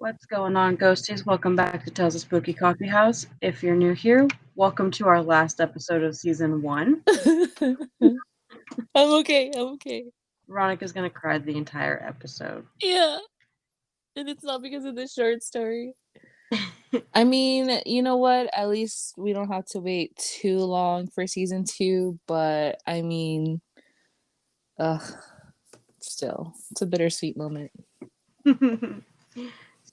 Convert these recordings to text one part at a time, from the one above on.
What's going on, ghosties? Welcome back to Tales of Spooky Coffee House. If you're new here, welcome to our last episode of season 1. I'm okay. Veronica's gonna cry the entire episode. Yeah. And it's not because of the short story. I mean, you know what? At least we don't have to wait too long for season 2, but I mean, ugh, still, it's a bittersweet moment.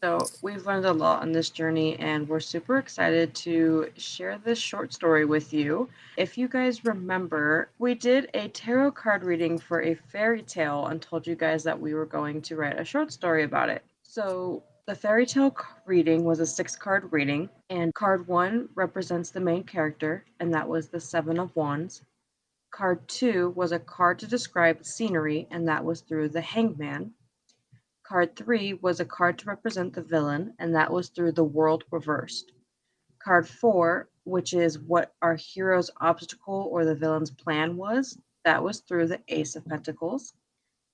So, we've learned a lot on this journey, and we're super excited to share this short story with you. If you guys remember, we did a tarot card reading for a fairy tale and told you guys that we were going to write a short story about it. So, the fairy tale reading was a 6-card reading, and card 1 represents the main character, and that was the 7 of Wands. Card 2 was a card to describe scenery, and that was through the Hangman. Card 3 was a card to represent the villain, and that was through the World Reversed. Card 4, which is what our hero's obstacle or the villain's plan was, that was through the Ace of Pentacles.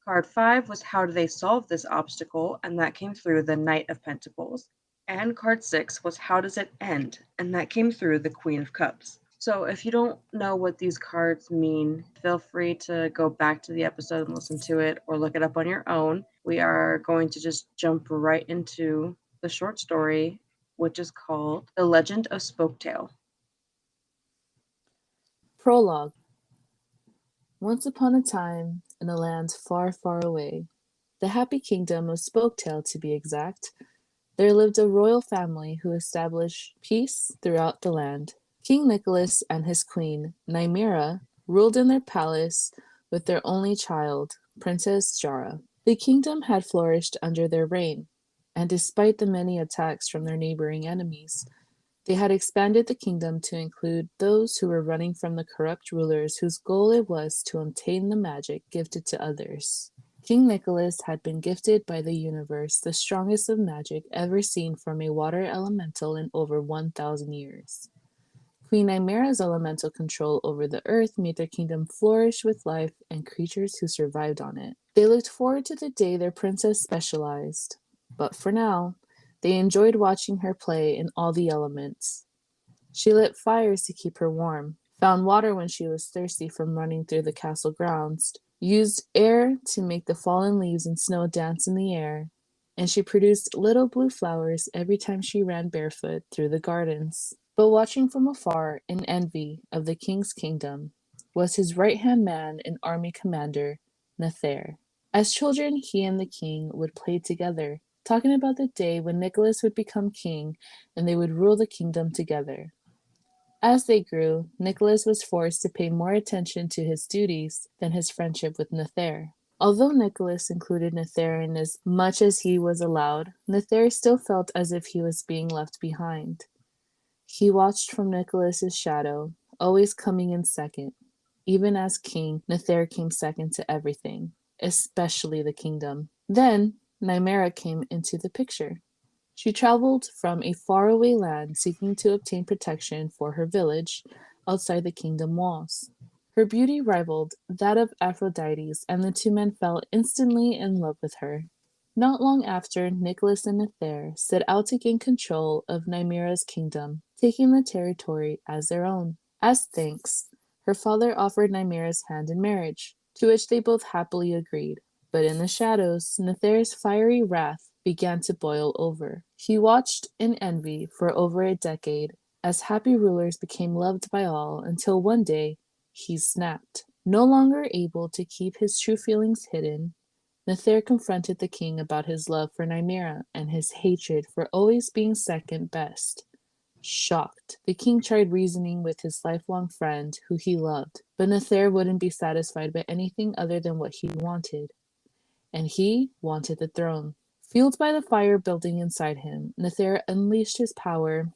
Card 5 was how do they solve this obstacle, and that came through the Knight of Pentacles. And card 6 was how does it end, and that came through the Queen of Cups. So if you don't know what these cards mean, feel free to go back to the episode and listen to it or look it up on your own. We are going to just jump right into the short story, which is called The Legend of Spoktale. Prologue. Once upon a time, in a land far, far away, the happy kingdom of Spoktale to be exact, there lived a royal family who established peace throughout the land. King Nicholas and his queen, Nymeria, ruled in their palace with their only child, Princess Jara. The kingdom had flourished under their reign, and despite the many attacks from their neighboring enemies, they had expanded the kingdom to include those who were running from the corrupt rulers whose goal it was to obtain the magic gifted to others. King Nicholas had been gifted by the universe the strongest of magic ever seen from a water elemental in over 1,000 years. Queen Nymera's elemental control over the earth made their kingdom flourish with life and creatures who survived on it. They looked forward to the day their princess specialized, but for now, they enjoyed watching her play in all the elements. She lit fires to keep her warm, found water when she was thirsty from running through the castle grounds, used air to make the fallen leaves and snow dance in the air, and she produced little blue flowers every time she ran barefoot through the gardens. But watching from afar in envy of the king's kingdom was his right-hand man and army commander, Nether. As children, he and the king would play together, talking about the day when Nicholas would become king and they would rule the kingdom together. As they grew, Nicholas was forced to pay more attention to his duties than his friendship with Nether. Although Nicholas included Nether in as much as he was allowed, Nether still felt as if he was being left behind. He watched from Nicholas's shadow, always coming in second. Even as king, Nether came second to everything, especially the kingdom. Then, Nymeria came into the picture. She traveled from a faraway land seeking to obtain protection for her village outside the kingdom walls. Her beauty rivaled that of Aphrodite's, and the two men fell instantly in love with her. Not long after, Nicholas and Nether set out to gain control of Nymera's kingdom, taking the territory as their own. As thanks, her father offered Nymera's hand in marriage, to which they both happily agreed. But in the shadows, Nether's fiery wrath began to boil over. He watched in envy for over a decade as happy rulers became loved by all until one day he snapped. No longer able to keep his true feelings hidden, Nether confronted the king about his love for Nymeria and his hatred for always being second best. Shocked, the king tried reasoning with his lifelong friend, who he loved, but Nether wouldn't be satisfied by anything other than what he wanted. And he wanted the throne. Fueled by the fire building inside him, Nether unleashed his power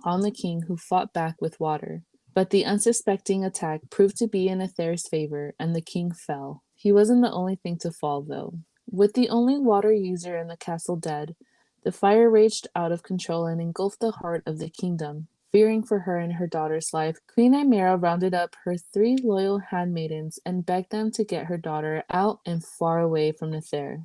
on the king, who fought back with water. But the unsuspecting attack proved to be in Nether's favor, and the king fell. He wasn't the only thing to fall, though. With the only water user in the castle dead, the fire raged out of control and engulfed the heart of the kingdom. Fearing for her and her daughter's life, Queen Nymeria rounded up her 3 loyal handmaidens and begged them to get her daughter out and far away from Nether.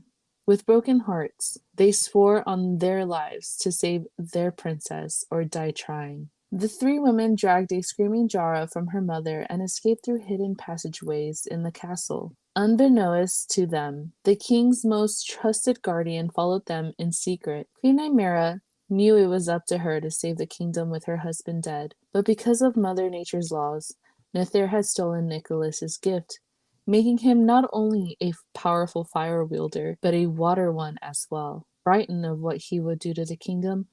With broken hearts, they swore on their lives to save their princess or die trying. The three women dragged a screaming Jara from her mother and escaped through hidden passageways in the castle. Unbeknownst to them, the king's most trusted guardian followed them in secret. Queen Nymeria knew it was up to her to save the kingdom with her husband dead, but because of Mother Nature's laws, Nether had stolen Nicholas's gift, making him not only a powerful fire wielder, but a water one as well. Frightened of what he would do to the kingdom,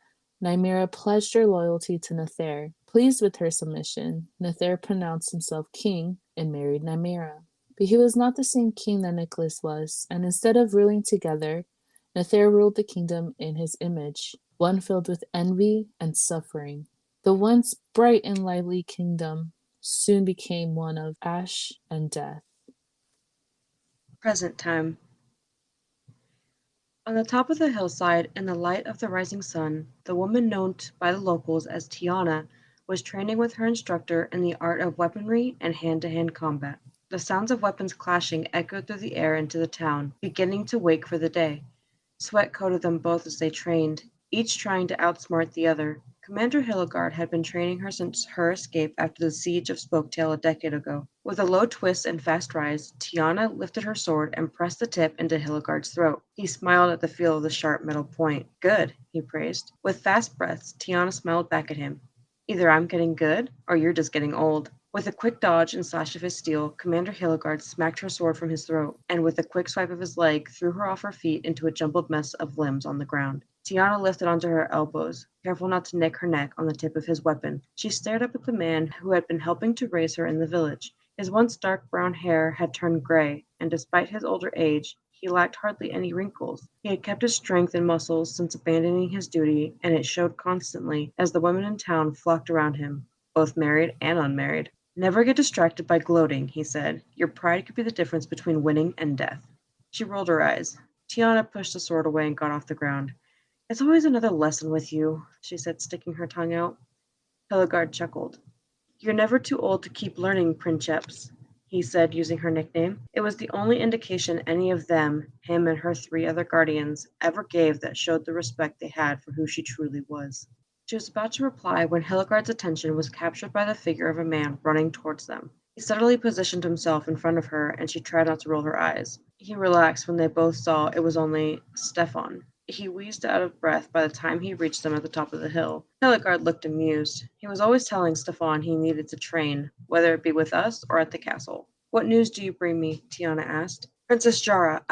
Nymeria pledged her loyalty to Nether. Pleased with her submission, Nether pronounced himself king and married Nymeria. But he was not the same king that Nicholas was, and instead of ruling together, Nether ruled the kingdom in his image, one filled with envy and suffering. The once bright and lively kingdom soon became one of ash and death. Present time. On the top of the hillside, in the light of the rising sun, the woman known by the locals as Tiana was training with her instructor in the art of weaponry and hand-to-hand combat. The sounds of weapons clashing echoed through the air into the town, beginning to wake for the day. Sweat coated them both as they trained, each trying to outsmart the other. Commander Hilligard had been training her since her escape after the siege of Spoktale a decade ago. With a low twist and fast rise, Tiana lifted her sword and pressed the tip into Hilligard's throat. He smiled at the feel of the sharp metal point. Good, he praised. With fast breaths, Tiana smiled back at him. Either I'm getting good, or you're just getting old. With a quick dodge and slash of his steel, Commander Hilligard smacked her sword from his throat, and with a quick swipe of his leg, threw her off her feet into a jumbled mess of limbs on the ground. Tiana lifted onto her elbows, careful not to nick her neck on the tip of his weapon. She stared up at the man who had been helping to raise her in the village. His once dark brown hair had turned gray, and despite his older age, he lacked hardly any wrinkles. He had kept his strength and muscles since abandoning his duty, and it showed constantly as the women in town flocked around him, both married and unmarried. Never get distracted by gloating, he said. Your pride could be the difference between winning and death. She rolled her eyes. Tiana pushed the sword away and got off the ground. It's always another lesson with you, she said, sticking her tongue out. Hilligard chuckled. You're never too old to keep learning, Princeps, he said, using her nickname. It was the only indication any of them, him and her three other guardians, ever gave that showed the respect they had for who she truly was. She was about to reply when Hilligard's attention was captured by the figure of a man running towards them. He subtly positioned himself in front of her, and she tried not to roll her eyes. He relaxed when they both saw it was only Stefan. He wheezed out of breath by the time he reached them at the top of the hill. Hilligard looked amused. He was always telling Stefan he needed to train, whether it be with us or at the castle. What news do you bring me? Tiana asked. Princess Jara,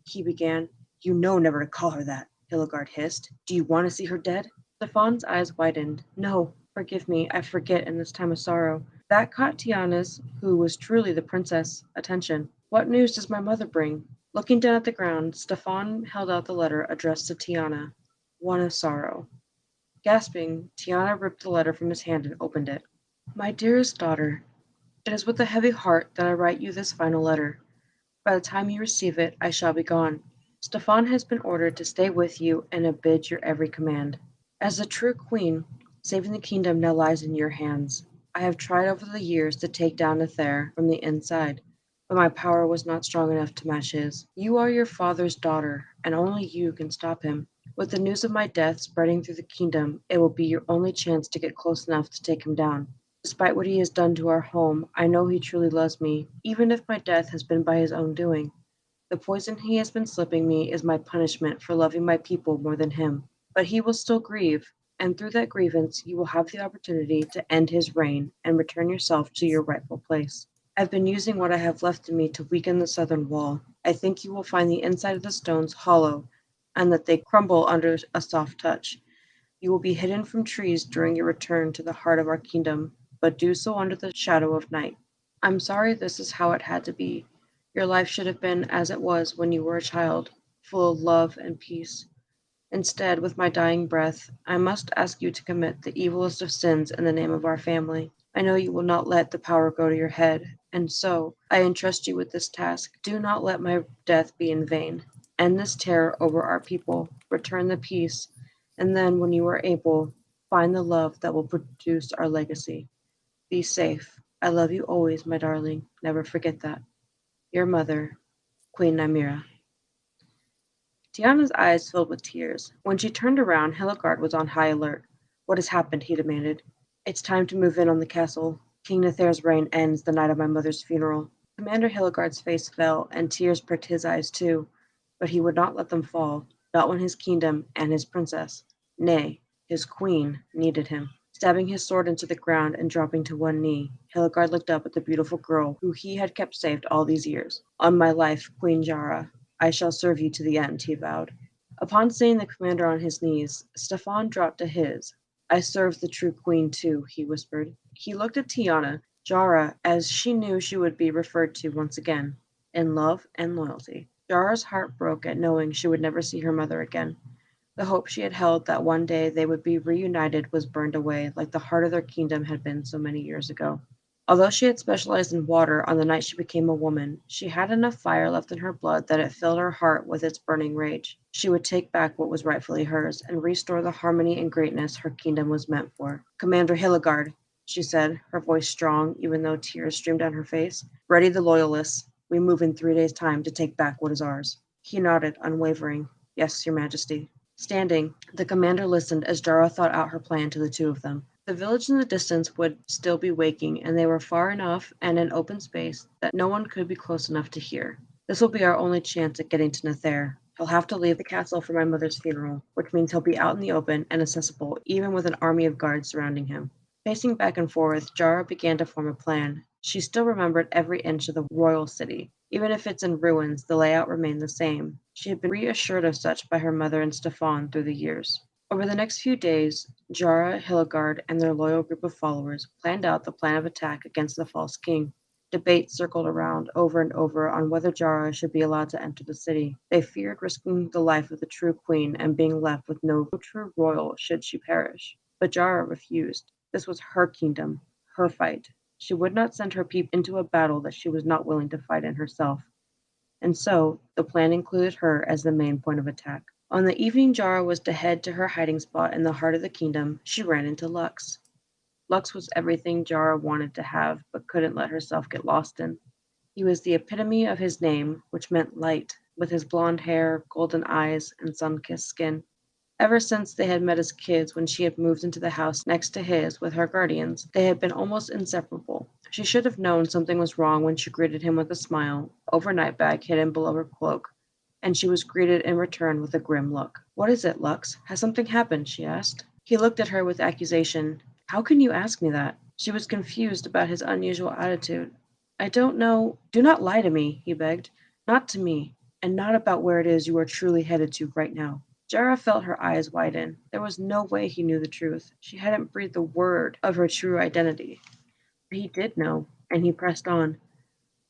he began. You know never to call her that, Hilligard hissed. Do you want to see her dead? Stefan's eyes widened. No, forgive me, I forget in this time of sorrow. That caught Tiana's, who was truly the princess, attention. What news does my mother bring? Looking down at the ground, Stefan held out the letter addressed to Tiana. One of sorrow. Gasping, Tiana ripped the letter from his hand and opened it. My dearest daughter, it is with a heavy heart that I write you this final letter. By the time you receive it, I shall be gone. Stefan has been ordered to stay with you and obey your every command. As the true queen, saving the kingdom now lies in your hands. I have tried over the years to take down Nether from the inside, but my power was not strong enough to match his. You are your father's daughter, and only you can stop him. With the news of my death spreading through the kingdom, it will be your only chance to get close enough to take him down. Despite what he has done to our home, I know he truly loves me, even if my death has been by his own doing. The poison he has been slipping me is my punishment for loving my people more than him. But he will still grieve, and through that grievance you will have the opportunity to end his reign and return yourself to your rightful place. I've been using what I have left in me to weaken the southern wall. I think you will find the inside of the stones hollow, and that they crumble under a soft touch. You will be hidden from trees during your return to the heart of our kingdom, but do so under the shadow of night. I'm sorry this is how it had to be. Your life should have been as it was when you were a child, full of love and peace. Instead, with my dying breath, I must ask you to commit the evilest of sins in the name of our family. I know you will not let the power go to your head, and so I entrust you with this task. Do not let my death be in vain. End this terror over our people, return the peace, and then, when you are able, find the love that will produce our legacy. Be safe. I love you always, my darling. Never forget that. Your mother, Queen Nymeria. Tiana's eyes filled with tears. When she turned around, Hilligard was on high alert. "What has happened?" he demanded. "It's time to move in on the castle. King Nether's reign ends the night of my mother's funeral." Commander Hilligard's face fell, and tears pricked his eyes too, but he would not let them fall, not when his kingdom and his princess, nay, his queen, needed him. Stabbing his sword into the ground and dropping to one knee, Hilligard looked up at the beautiful girl who he had kept safe all these years. "On my life, Queen Jara, I shall serve you to the end," he vowed. Upon seeing the commander on his knees, Stefan dropped to his. "I serve the true queen too," he whispered. He looked at Tiana, Jara, as she knew she would be referred to once again, in love and loyalty. Jara's heart broke at knowing she would never see her mother again. The hope she had held that one day they would be reunited was burned away like the heart of their kingdom had been so many years ago. Although she had specialized in water on the night she became a woman, she had enough fire left in her blood that it filled her heart with its burning rage. She would take back what was rightfully hers and restore the harmony and greatness her kingdom was meant for. "Commander Hilligard," she said, her voice strong even though tears streamed down her face, "ready the loyalists. We move in 3 days' time to take back what is ours." He nodded, unwavering. "Yes, your majesty." Standing, the commander listened as Jara thought out her plan to the two of them. The village in the distance would still be waking, and they were far enough and in open space that no one could be close enough to hear. "This will be our only chance at getting to Nether. He'll have to leave the castle for my mother's funeral, which means he'll be out in the open and accessible, even with an army of guards surrounding him." Pacing back and forth, Jara began to form a plan. She still remembered every inch of the royal city. Even if it's in ruins, the layout remained the same. She had been reassured of such by her mother and Stefan through the years. Over the next few days, Jara, Hilligard, and their loyal group of followers planned out the plan of attack against the false king. Debate circled around over and over on whether Jara should be allowed to enter the city. They feared risking the life of the true queen and being left with no true royal should she perish. But Jara refused. This was her kingdom, her fight. She would not send her people into a battle that she was not willing to fight in herself. And so, the plan included her as the main point of attack. On the evening Jara was to head to her hiding spot in the heart of the kingdom, she ran into Lux. Lux was everything Jara wanted to have but couldn't let herself get lost in. He was the epitome of his name, which meant light, with his blonde hair, golden eyes, and sun-kissed skin. Ever since they had met as kids when she had moved into the house next to his with her guardians, they had been almost inseparable. She should have known something was wrong when she greeted him with a smile, overnight bag hidden below her cloak, and she was greeted in return with a grim look. "What is it, Lux? Has something happened?" she asked. He looked at her with accusation. "How can you ask me that?" She was confused about his unusual attitude. "I don't know." "Do not lie to me," he begged. "Not to me, and not about where it is you are truly headed to right now." Jara felt her eyes widen. There was no way he knew the truth. She hadn't breathed a word of her true identity. But he did know, and he pressed on.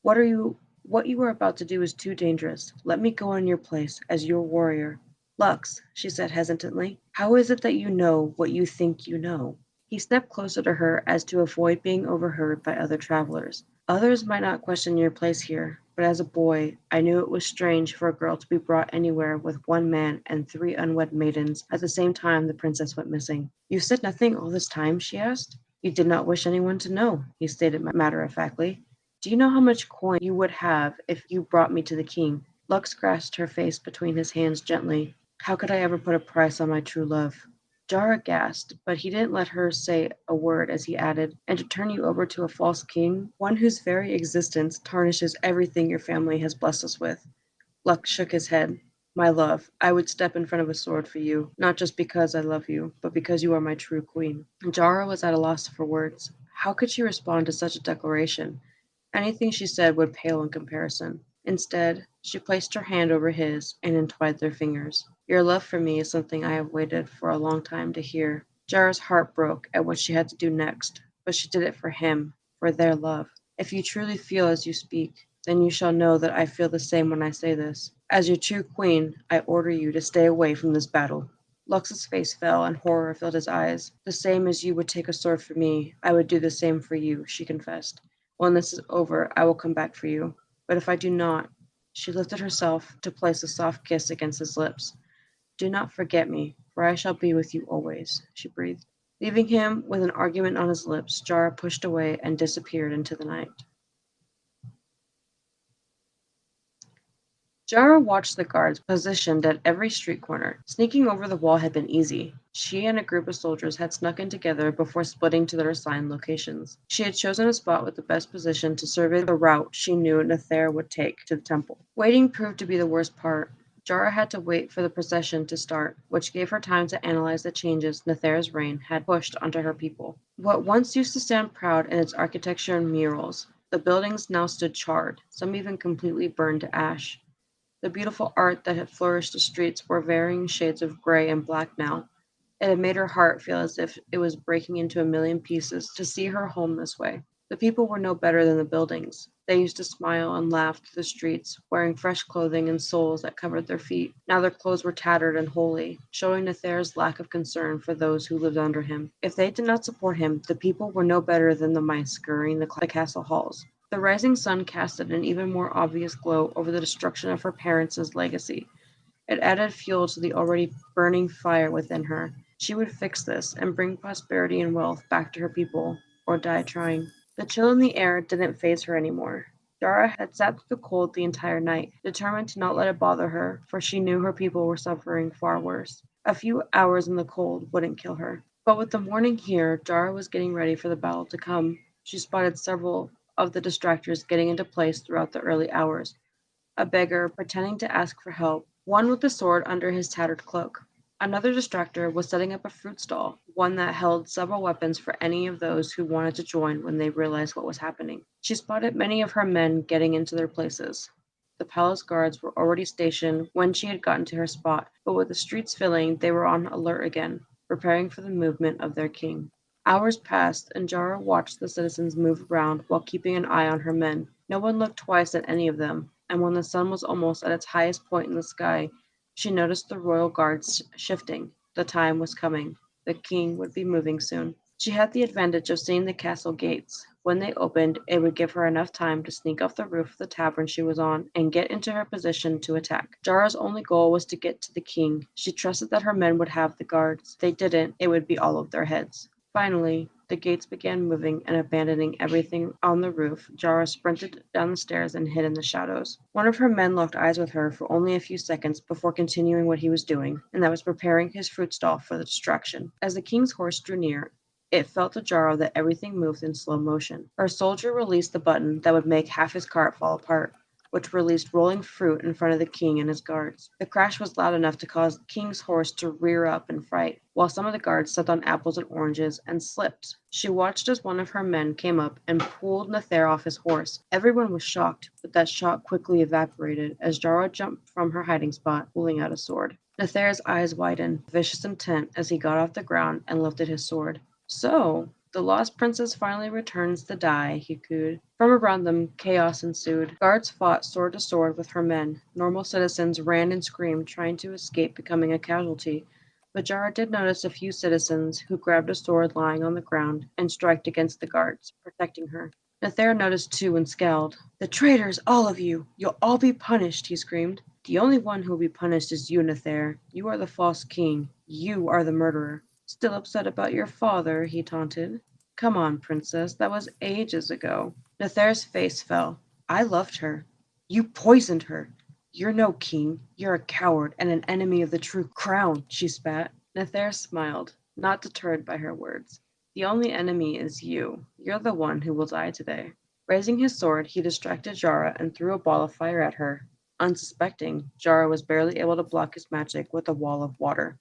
What you are about to do is too dangerous. Let me go in your place, as your warrior." "Lux," she said hesitantly, "how is it that you know what you think you know?" He stepped closer to her as to avoid being overheard by other travelers. "Others might not question your place here, but as a boy, I knew it was strange for a girl to be brought anywhere with one man and 3 unwed maidens at the same time the princess went missing." "You said nothing all this time?" she asked. "You did not wish anyone to know," he stated matter-of-factly. "Do you know how much coin you would have if you brought me to the king?" Lux grasped her face between his hands gently. "How could I ever put a price on my true love?" Jara gasped, but he didn't let her say a word as he added, "And to turn you over to a false king, one whose very existence tarnishes everything your family has blessed us with." Lux shook his head. "My love, I would step in front of a sword for you, not just because I love you, but because you are my true queen." Jara was at a loss for words. How could she respond to such a declaration? Anything she said would pale in comparison. Instead, she placed her hand over his and entwined their fingers. "Your love for me is something I have waited for a long time to hear." Jara's heart broke at what she had to do next, but she did it for him, for their love. "If you truly feel as you speak, then you shall know that I feel the same when I say this. As your true queen, I order you to stay away from this battle." Lux's face fell and horror filled his eyes. "The same as you would take a sword for me, I would do the same for you," she confessed. "When this is over, I will come back for you. But if I do not," she lifted herself to place a soft kiss against his lips. "Do not forget me, for I shall be with you always," she breathed. Leaving him with an argument on his lips, Jara pushed away and disappeared into the night. Jara watched the guards positioned at every street corner. Sneaking over the wall had been easy. She and a group of soldiers had snuck in together before splitting to their assigned locations. She had chosen a spot with the best position to survey the route she knew Nether would take to the temple. Waiting proved to be the worst part. Jara had to wait for the procession to start, which gave her time to analyze the changes Nether's reign had pushed onto her people. What once used to stand proud in its architecture and murals, the buildings now stood charred, some even completely burned to ash. The beautiful art that had flourished the streets wore varying shades of gray and black now. It had made her heart feel as if it was breaking into a million pieces to see her home this way. The people were no better than the buildings. They used to smile and laugh through the streets, wearing fresh clothing and soles that covered their feet. Now their clothes were tattered and holey, showing Nether's lack of concern for those who lived under him. If they did not support him, the people were no better than the mice scurrying the castle halls. The rising sun casted an even more obvious glow over the destruction of her parents' legacy. It added fuel to the already burning fire within her. She would fix this and bring prosperity and wealth back to her people, or die trying. The chill in the air didn't faze her anymore. Dara had sat through the cold the entire night, determined to not let it bother her, for she knew her people were suffering far worse. A few hours in the cold wouldn't kill her. But with the morning here, Dara was getting ready for the battle to come. She spotted several of the distractors getting into place throughout the early hours. A beggar pretending to ask for help, one with a sword under his tattered cloak. Another distractor was setting up a fruit stall, one that held several weapons for any of those who wanted to join when they realized what was happening. She spotted many of her men getting into their places. The palace guards were already stationed when she had gotten to her spot, but with the streets filling, they were on alert again, preparing for the movement of their king. Hours passed, and Jara watched the citizens move around while keeping an eye on her men. No one looked twice at any of them, and when the sun was almost at its highest point in the sky, she noticed the royal guards shifting. The time was coming. The king would be moving soon. She had the advantage of seeing the castle gates. When they opened, it would give her enough time to sneak off the roof of the tavern she was on and get into her position to attack. Jara's only goal was to get to the king. She trusted that her men would have the guards. If they didn't, it would be all of their heads. Finally, the gates began moving and abandoning everything on the roof. Jara sprinted down the stairs and hid in the shadows. One of her men locked eyes with her for only a few seconds before continuing what he was doing, and that was preparing his fruit stall for the distraction. As the king's horse drew near, it felt to Jara that everything moved in slow motion. Her soldier released the button that would make half his cart fall apart, which released rolling fruit in front of the king and his guards. The crash was loud enough to cause the king's horse to rear up in fright, while some of the guards stepped on apples and oranges and slipped. She watched as one of her men came up and pulled Nether off his horse. Everyone was shocked, but that shock quickly evaporated as Jara jumped from her hiding spot, pulling out a sword. Nether's eyes widened, vicious intent, as he got off the ground and lifted his sword. So, the lost princess finally returns to die, he cooed. From around them, chaos ensued. Guards fought sword to sword with her men. Normal citizens ran and screamed, trying to escape becoming a casualty. But Jara did notice a few citizens who grabbed a sword lying on the ground and struck against the guards, protecting her. Nether noticed too and scowled. "The traitors, all of you! You'll all be punished," he screamed. "The only one who will be punished is you, Nether. You are the false king. You are the murderer." "Still upset about your father?" he taunted. "Come on, princess, that was ages ago." Nether's face fell. "I loved her. You poisoned her. You're no king. You're a coward and an enemy of the true crown," she spat. Nether smiled, not deterred by her words. "The only enemy is you. You're the one who will die today." Raising his sword, he distracted Jara and threw a ball of fire at her. Unsuspecting, Jara was barely able to block his magic with a wall of water,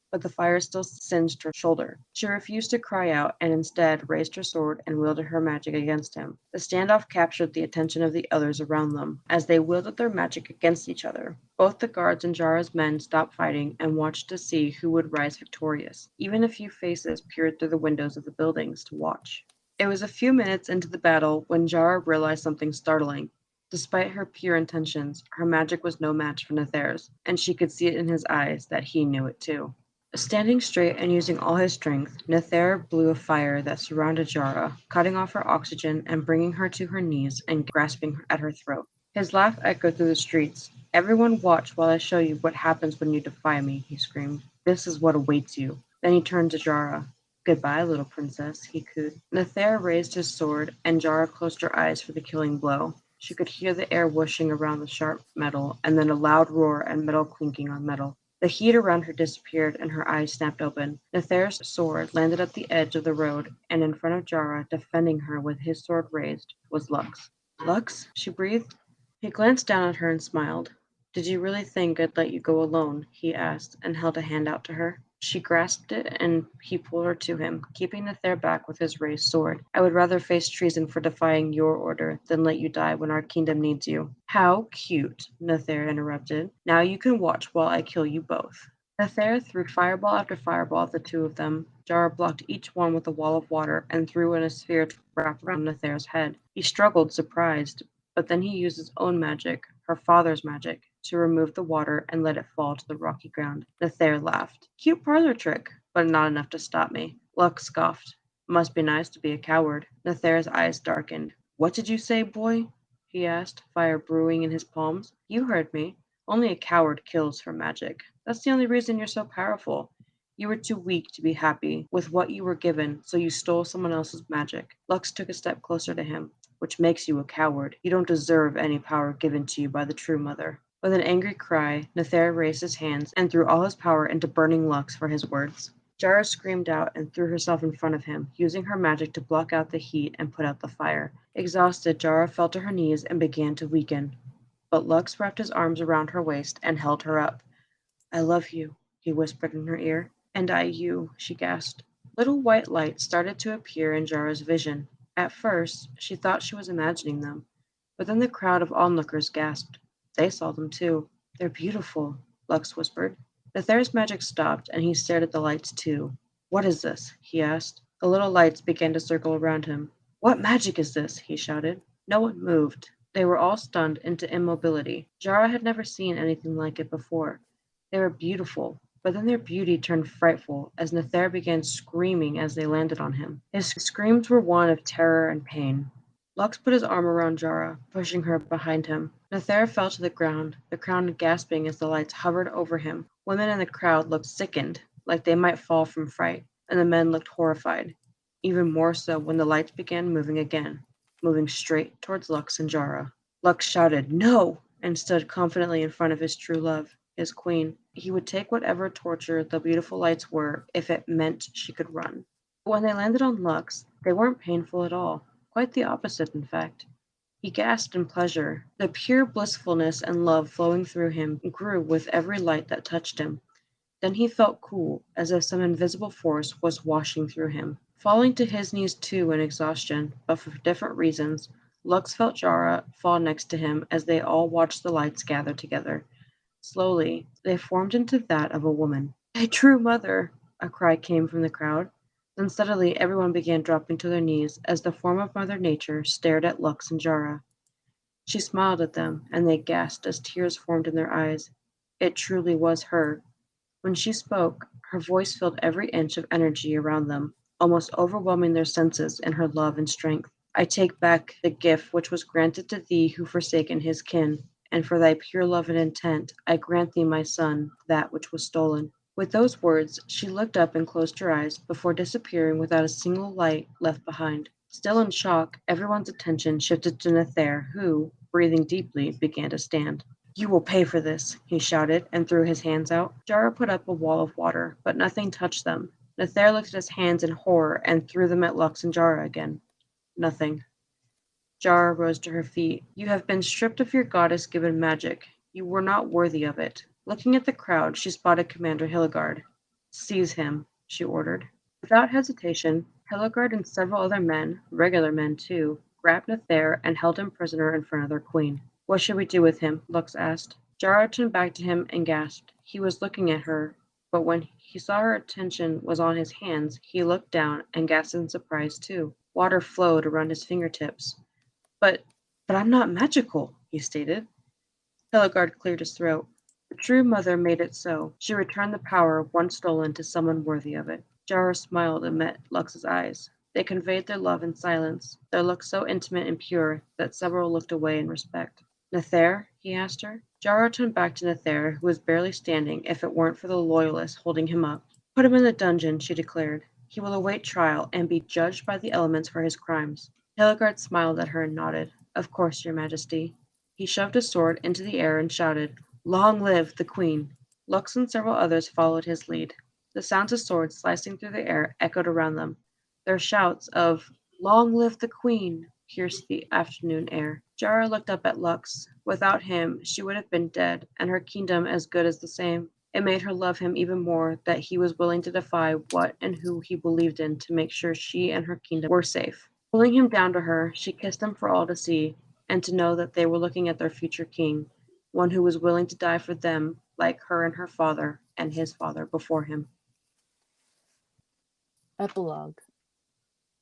but the fire still singed her shoulder. She refused to cry out and instead raised her sword and wielded her magic against him. The standoff captured the attention of the others around them as they wielded their magic against each other. Both the guards and Jara's men stopped fighting and watched to see who would rise victorious. Even a few faces peered through the windows of the buildings to watch. It was a few minutes into the battle when Jara realized something startling. Despite her pure intentions, her magic was no match for Nether's, and she could see it in his eyes that he knew it too. Standing straight and using all his strength, Nether blew a fire that surrounded Jara, cutting off her oxygen and bringing her to her knees and grasping at her throat. His laugh echoed through the streets. "Everyone watch while I show you what happens when you defy me," he screamed. "This is what awaits you." Then he turned to Jara. "Goodbye, little princess," he cooed. Nether raised his sword, and Jara closed her eyes for the killing blow. She could hear the air whooshing around the sharp metal, and then a loud roar and metal clinking on metal. The heat around her disappeared, and her eyes snapped open. Nether's sword landed at the edge of the road, and in front of Jara, defending her with his sword raised, was Lux. Lux? She breathed. He glanced down at her and smiled. Did you really think I'd let you go alone? He asked, and held a hand out to her. She grasped it, and he pulled her to him, keeping Nether back with his raised sword. I would rather face treason for defying your order than let you die when our kingdom needs you. How cute, Nether interrupted. Now you can watch while I kill you both. Nether threw fireball after fireball at the two of them. Jara blocked each one with a wall of water and threw in a sphere to wrap around Nether's head. He struggled, surprised, but then he used his own magic, her father's magic, to remove the water and let it fall to the rocky ground. Nether laughed. Cute parlor trick, but not enough to stop me. Lux scoffed. Must be nice to be a coward. Nether's eyes darkened. What did you say, boy? He asked, fire brewing in his palms. You heard me. Only a coward kills for magic. That's the only reason you're so powerful. You were too weak to be happy with what you were given, so you stole someone else's magic. Lux took a step closer to him. Which makes you a coward. You don't deserve any power given to you by the true mother. With an angry cry, Nether raised his hands and threw all his power into burning Lux for his words. Jara screamed out and threw herself in front of him, using her magic to block out the heat and put out the fire. Exhausted, Jara fell to her knees and began to weaken. But Lux wrapped his arms around her waist and held her up. I love you, he whispered in her ear. And I you, she gasped. Little white lights started to appear in Jara's vision. At first, she thought she was imagining them, but then the crowd of onlookers gasped. They saw them too. They're beautiful, Lux whispered. Nether's magic stopped, and he stared at the lights too. What is this? He asked. The little lights began to circle around him. What magic is this? He shouted. No one moved. They were all stunned into immobility. Jara had never seen anything like it before. They were beautiful, but then their beauty turned frightful as Nether began screaming as they landed on him. His screams were one of terror and pain. Lux put his arm around Jara, pushing her behind him. Nether fell to the crowd gasping as the lights hovered over him. Women in the crowd looked sickened, like they might fall from fright, and the men looked horrified, even more so when the lights began moving again, moving straight towards Lux and Jara. Lux shouted, "No!" and stood confidently in front of his true love, his queen. He would take whatever torture the beautiful lights were if it meant she could run. But when they landed on Lux, they weren't painful at all. Quite the opposite, in fact. He gasped in pleasure. The pure blissfulness and love flowing through him grew with every light that touched him. Then he felt cool, as if some invisible force was washing through him. Falling to his knees too in exhaustion, but for different reasons, Lux felt Jara fall next to him as they all watched the lights gather together. Slowly, they formed into that of a woman. A true mother! A cry came from the crowd. Then suddenly everyone began dropping to their knees as the form of Mother Nature stared at Lux and Jara. She smiled at them, and they gasped as tears formed in their eyes. It truly was her. When she spoke, her voice filled every inch of energy around them, almost overwhelming their senses in her love and strength. I take back the gift which was granted to thee who forsaken his kin, and for thy pure love and intent, I grant thee, my son, that which was stolen. With those words, she looked up and closed her eyes before disappearing without a single light left behind. Still in shock, everyone's attention shifted to Nether, who, breathing deeply, began to stand. You will pay for this, he shouted and threw his hands out. Jara put up a wall of water, but nothing touched them. Nether looked at his hands in horror and threw them at Lux and Jara again. Nothing. Jara rose to her feet. You have been stripped of your goddess-given magic. You were not worthy of it. Looking at the crowd, she spotted Commander Hilligard. Seize him, she ordered. Without hesitation, Hilligard and several other men, regular men too, grabbed Nether and held him prisoner in front of their queen. What should we do with him? Lux asked. Jara turned back to him and gasped. He was looking at her, but when he saw her attention was on his hands, he looked down and gasped in surprise too. Water flowed around his fingertips. But I'm not magical, he stated. Hilligard cleared his throat. The true mother made it so. She returned the power once stolen to someone worthy of it. Jara smiled and met Lux's eyes. They conveyed their love in silence, their look so intimate and pure that several looked away in respect. Nether? He asked her. Jara turned back to Nether, who was barely standing if it weren't for the loyalists holding him up. Put him in the dungeon, she declared. He will await trial and be judged by the elements for his crimes. Hilligard smiled at her and nodded. "Of course, your majesty." He shoved his sword into the air and shouted, "Long live the queen!" Lux and several others followed his lead. The sounds of swords slicing through the air echoed around them. Their shouts of "Long live the queen!" pierced the afternoon air. Jara looked up at Lux. Without him, she would have been dead, and her kingdom as good as the same. It made her love him even more that he was willing to defy what and who he believed in to make sure she and her kingdom were safe. Pulling him down to her, she kissed him for all to see, and to know that they were looking at their future king, one who was willing to die for them like her and her father and his father before him. Epilogue.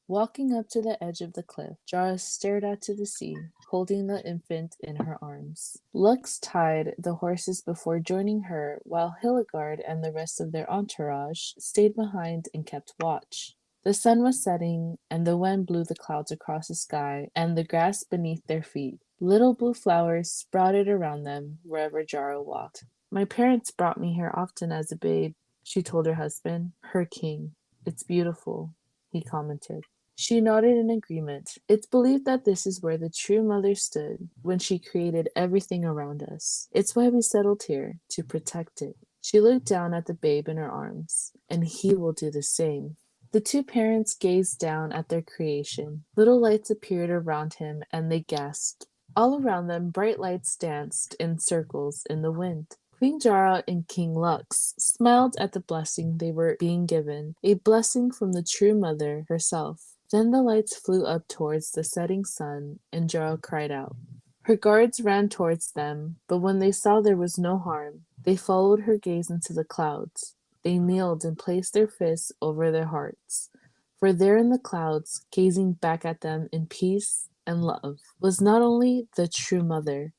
Walking up to the edge of the cliff, Jara stared out to the sea, holding the infant in her arms. Lux tied the horses before joining her, while Hilligard and the rest of their entourage stayed behind and kept watch. The sun was setting, and the wind blew the clouds across the sky and the grass beneath their feet. Little blue flowers sprouted around them wherever Jara walked. "My parents brought me here often as a babe," she told her husband. "Her king. It's beautiful," he commented. She nodded in agreement. "It's believed that this is where the true mother stood when she created everything around us. It's why we settled here, to protect it." She looked down at the babe in her arms. "And he will do the same." The two parents gazed down at their creation. Little lights appeared around him and they gasped. All around them, bright lights danced in circles in the wind. Queen Jara and King Lux smiled at the blessing they were being given, a blessing from the true mother herself. Then the lights flew up towards the setting sun, and Jara cried out. Her guards ran towards them, but when they saw there was no harm, they followed her gaze into the clouds. They kneeled and placed their fists over their hearts. For there in the clouds, gazing back at them in peace and love, was not only the true mother,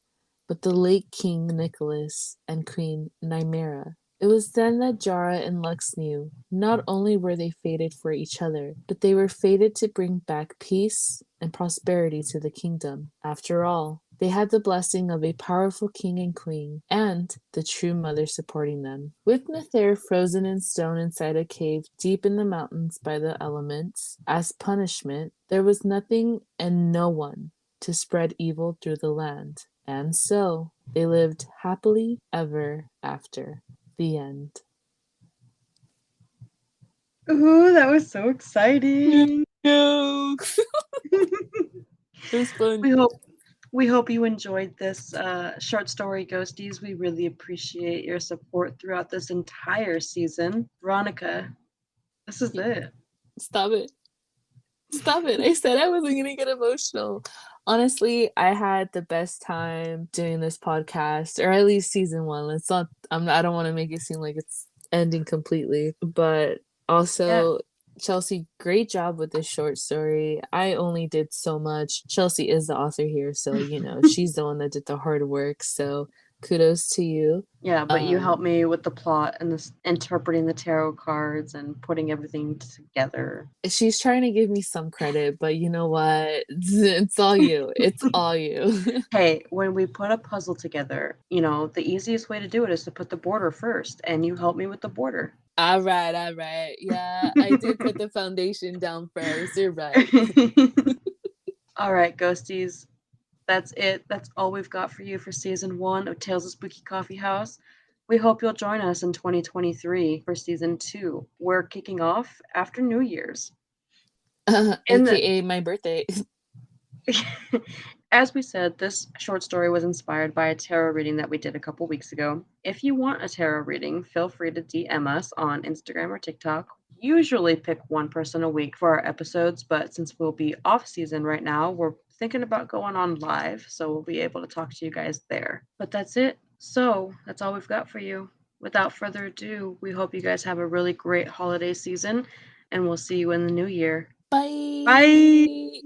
but the late King Nicholas and Queen Nymeria. It was then that Jara and Lux knew, not only were they fated for each other, but they were fated to bring back peace and prosperity to the kingdom. After all, they had the blessing of a powerful king and queen, and the true mother supporting them. With Nether frozen in stone inside a cave deep in the mountains by the elements, as punishment, there was nothing and no one to spread evil through the land. And so they lived happily ever after. The end. Ooh, that was so exciting. No. It was fun. we hope we hope you enjoyed this short story, Ghosties. We really appreciate your support throughout this entire season. Veronica, this is it. Stop it. Stop it. I said I wasn't going to get emotional. Honestly, I had the best time doing this podcast, or at least season one. It's not, I don't want to make it seem like it's ending completely, but Yeah. also, Chelsea, great job with this short story. I only did so much. Chelsea is the author here, so, she's the one that did the hard work. So kudos to you. Yeah, but you helped me with the plot and this interpreting the tarot cards and putting everything together. She's trying to give me some credit, but you know what? It's all you. It's all you. Hey, when we put a puzzle together, the easiest way to do it is to put the border first, and you helped me with the border. All right, all right. Yeah, I did put the foundation down first. You're right. All right, ghosties. That's it. That's all we've got for you for season 1 of Tales of Spooky Coffee House. We hope you'll join us in 2023 for season 2. We're kicking off after New Year's. In the AKA my birthday. As we said, this short story was inspired by a tarot reading that we did a couple weeks ago. If you want a tarot reading, feel free to DM us on Instagram or TikTok. Usually pick one person a week for our episodes, but since we'll be off season right now, we're thinking about going on live, so we'll be able to talk to you guys there. But that's it. So that's all we've got for you. Without further ado, we hope you guys have a really great holiday season, and we'll see you in the new year. Bye. Bye!